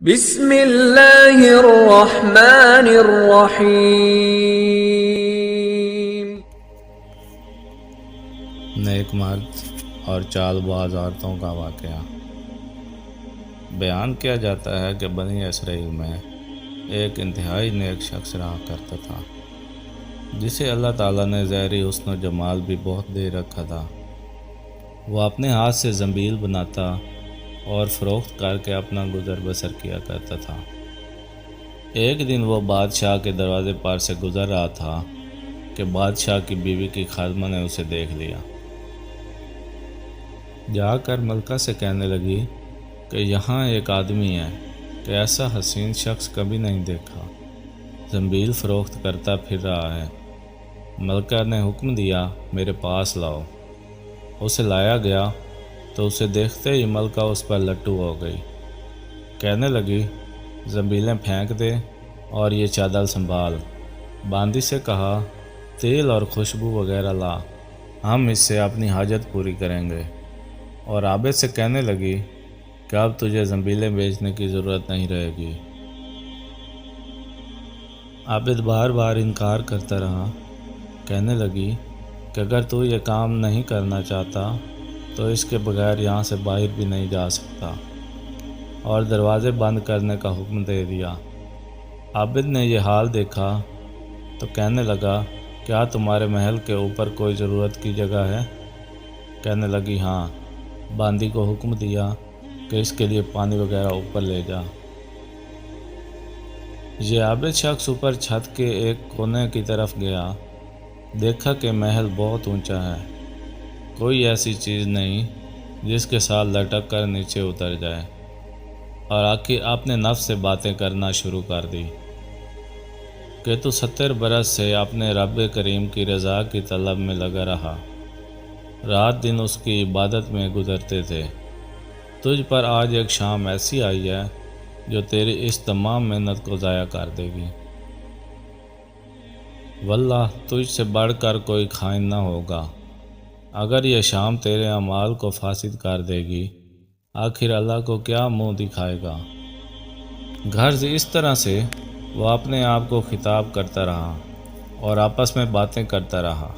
بسم اللہ الرحمن الرحیم۔ نیک مرد اور چال باز عورتوں کا واقعہ بیان کیا جاتا ہے کہ بنی اسرائیل میں ایک انتہائی نیک شخص رہا کرتا تھا جسے اللہ تعالیٰ نے ظاہری حسن و جمال بھی بہت دے رکھا تھا۔ وہ اپنے ہاتھ سے زنبیل بناتا اور فروخت کر کے اپنا گزر بسر کیا کرتا تھا۔ ایک دن وہ بادشاہ کے دروازے پر سے گزر رہا تھا کہ بادشاہ کی بیوی کی خادمہ نے اسے دیکھ لیا۔ جا کر ملکہ سے کہنے لگی کہ یہاں ایک آدمی ہے کہ ایسا حسین شخص کبھی نہیں دیکھا، زنبیل فروخت کرتا پھر رہا ہے۔ ملکہ نے حکم دیا میرے پاس لاؤ۔ اسے لایا گیا تو اسے دیکھتے ہی ملکہ اس پر لٹو ہو گئی۔ کہنے لگی زنبیلیں پھینک دے اور یہ چادر سنبھال۔ باندی سے کہا تیل اور خوشبو وغیرہ لا، ہم اس سے اپنی حاجت پوری کریں گے۔ اور عابد سے کہنے لگی کہ اب تجھے زنبیلیں بیچنے کی ضرورت نہیں رہے گی۔ عابد بار بار انکار کرتا رہا۔ کہنے لگی کہ اگر تو یہ کام نہیں کرنا چاہتا تو اس کے بغیر یہاں سے باہر بھی نہیں جا سکتا، اور دروازے بند کرنے کا حکم دے دیا۔ عابد نے یہ حال دیکھا تو کہنے لگا کیا تمہارے محل کے اوپر کوئی ضرورت کی جگہ ہے؟ کہنے لگی ہاں۔ باندی کو حکم دیا کہ اس کے لیے پانی وغیرہ اوپر لے جا۔ یہ عابد شخص اوپر چھت کے ایک کونے کی طرف گیا، دیکھا کہ محل بہت اونچا ہے، کوئی ایسی چیز نہیں جس کے ساتھ لٹک کر نیچے اتر جائے، اور آخر اپنے نفس سے باتیں کرنا شروع کر دی کہ تو 70 برس سے اپنے رب کریم کی رضا کی طلب میں لگا رہا، رات دن اس کی عبادت میں گزرتے تھے، تجھ پر آج ایک شام ایسی آئی ہے جو تیری اس تمام محنت کو ضائع کر دے گی۔ واللہ تجھ سے بڑھ کر کوئی خائن نہ ہوگا۔ اگر یہ شام تیرے اعمال کو فاسد کر دے گی، آخر اللہ کو کیا منہ دکھائے گا؟ غرض اس طرح سے وہ اپنے آپ کو خطاب کرتا رہا اور آپس میں باتیں کرتا رہا۔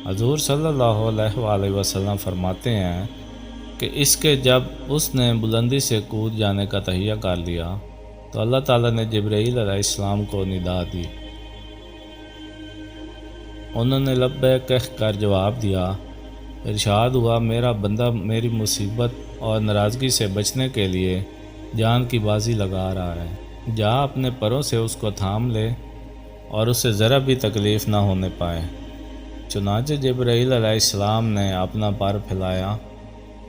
حضور صلی اللہ علیہ وآلہ وسلم فرماتے ہیں کہ اس کے جب اس نے بلندی سے کود جانے کا تہیہ کر لیا تو اللہ تعالیٰ نے جبرائیل علیہ السلام کو ندا دی۔ انہوں نے لبیک کہہ کر جواب دیا۔ ارشاد ہوا میرا بندہ میری مصیبت اور ناراضگی سے بچنے کے لیے جان کی بازی لگا رہا ہے، جا اپنے پروں سے اس کو تھام لے اور اسے ذرا بھی تکلیف نہ ہونے پائے۔ چنانچہ جبرائیل علیہ السلام نے اپنا پر پھیلایا،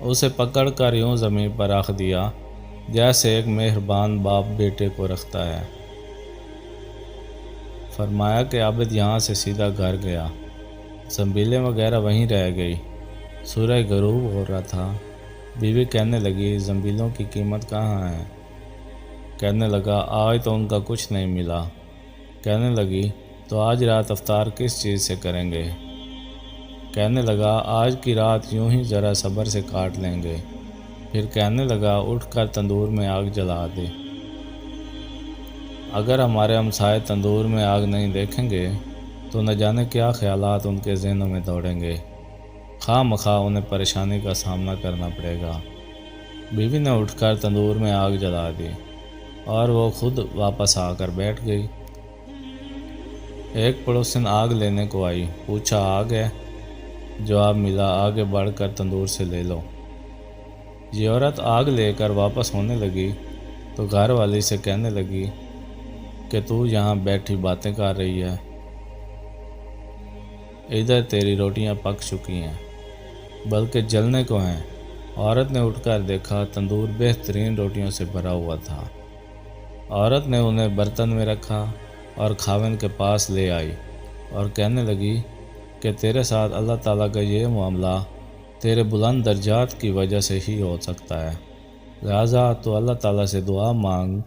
اسے پکڑ کر یوں زمین پر رکھ دیا جیسے ایک مہربان باپ بیٹے کو رکھتا ہے۔ فرمایا کہ عابد یہاں سے سیدھا گھر گیا، زنبیلیں وغیرہ وہیں رہ گئی۔ سورج غروب ہو رہا تھا۔ بیوی کہنے لگی زنبیلوں کی قیمت کہاں ہے؟ کہنے لگا آج تو ان کا کچھ نہیں ملا۔ کہنے لگی تو آج رات افطار کس چیز سے کریں گے؟ کہنے لگا آج کی رات یوں ہی ذرا صبر سے کاٹ لیں گے۔ پھر کہنے لگا اٹھ کر تندور میں آگ جلا دے، اگر ہمارے ہمسائے تندور میں آگ نہیں دیکھیں گے تو نہ جانے کیا خیالات ان کے ذہنوں میں دوڑیں گے، خواہ مخواہ انہیں پریشانی کا سامنا کرنا پڑے گا۔ بیوی نے اٹھ کر تندور میں آگ جلا دی اور وہ خود واپس آ کر بیٹھ گئی۔ ایک پڑوسن آگ لینے کو آئی، پوچھا آگ ہے؟ جواب ملا آگے بڑھ کر تندور سے لے لو۔ یہ عورت آگ لے کر واپس ہونے لگی تو گھر والی سے کہنے لگی کہ تو یہاں بیٹھی باتیں کر رہی ہے، ادھر تیری روٹیاں پک چکی ہیں بلکہ جلنے کو ہیں۔ عورت نے اٹھ کر دیکھا تندور بہترین روٹیوں سے بھرا ہوا تھا۔ عورت نے انہیں برتن میں رکھا اور خاوند کے پاس لے آئی اور کہنے لگی کہ تیرے ساتھ اللہ تعالیٰ کا یہ معاملہ تیرے بلند درجات کی وجہ سے ہی ہو سکتا ہے، لہٰذا تو اللہ تعالیٰ سے دعا مانگ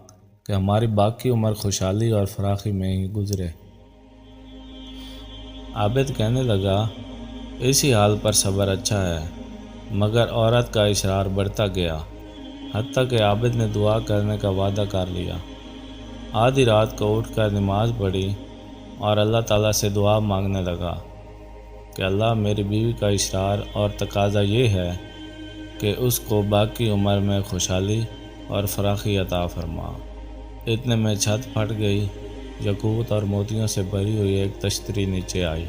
کہ ہماری باقی عمر خوشحالی اور فراخی میں ہی گزرے۔ عابد کہنے لگا اسی حال پر صبر اچھا ہے، مگر عورت کا اصرار بڑھتا گیا، حتیٰ کہ عابد نے دعا کرنے کا وعدہ کر لیا۔ آدھی رات کو اٹھ کر نماز پڑھی اور اللہ تعالیٰ سے دعا مانگنے لگا کہ اللہ میری بیوی کا اصرار اور تقاضا یہ ہے کہ اس کو باقی عمر میں خوشحالی اور فراخی عطا فرما۔ اتنے میں چھت پھٹ گئی، یاقوت اور موتیوں سے بھری ہوئی ایک تشتری نیچے آئی،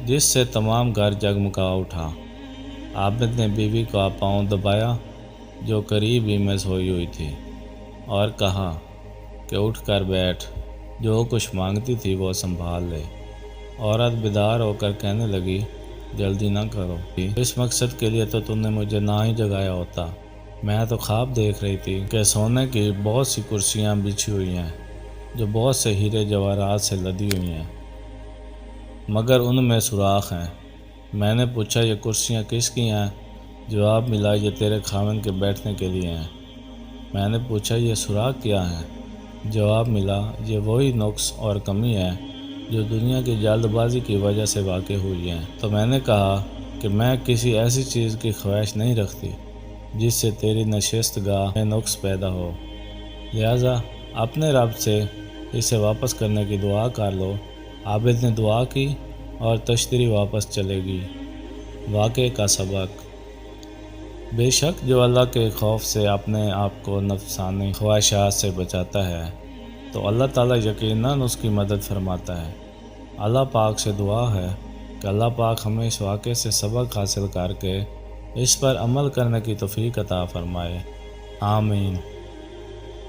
جس سے تمام گھر جگمگا اٹھا۔ عابد نے بیوی کا پاؤں دبایا جو قریب ہی میں سوئی ہوئی تھی اور کہا کہ اٹھ کر بیٹھ، جو کچھ مانگتی تھی وہ سنبھال لے۔ عورت بیدار ہو کر کہنے لگی جلدی نہ کرو، اس مقصد کے لیے تو تم نے مجھے نہ ہی جگایا ہوتا۔ میں تو خواب دیکھ رہی تھی کہ سونے کی بہت سی کرسیاں بچھی ہوئی ہیں جو بہت سے ہیرے جواہرات سے لدی ہوئی ہیں، مگر ان میں سوراخ ہیں۔ میں نے پوچھا یہ کرسیاں کس کی ہیں؟ جواب ملا یہ تیرے خاوند کے بیٹھنے کے لیے ہیں۔ میں نے پوچھا یہ سوراخ کیا ہیں؟ جواب ملا یہ وہی نقص اور کمی ہے جو دنیا کی جلد بازی کی وجہ سے واقع ہوئی ہیں۔ تو میں نے کہا کہ میں کسی ایسی چیز کی خواہش نہیں رکھتی جس سے تیری نشست گاہ میں نقص پیدا ہو، لہٰذا اپنے رب سے اسے واپس کرنے کی دعا کر لو۔ عابد نے دعا کی اور تشتری واپس چلے گی۔ واقعے کا سبق: بے شک جو اللہ کے خوف سے اپنے آپ کو نفسانی خواہشات سے بچاتا ہے تو اللہ تعالیٰ یقیناً اس کی مدد فرماتا ہے۔ اللہ پاک سے دعا ہے کہ اللہ پاک ہمیں اس واقعے سے سبق حاصل کر کے اس پر عمل کرنے کی توفیق عطا فرمائے، آمین۔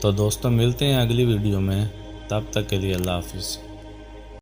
تو دوستوں ملتے ہیں اگلی ویڈیو میں، تب تک کے لیے اللہ حافظ۔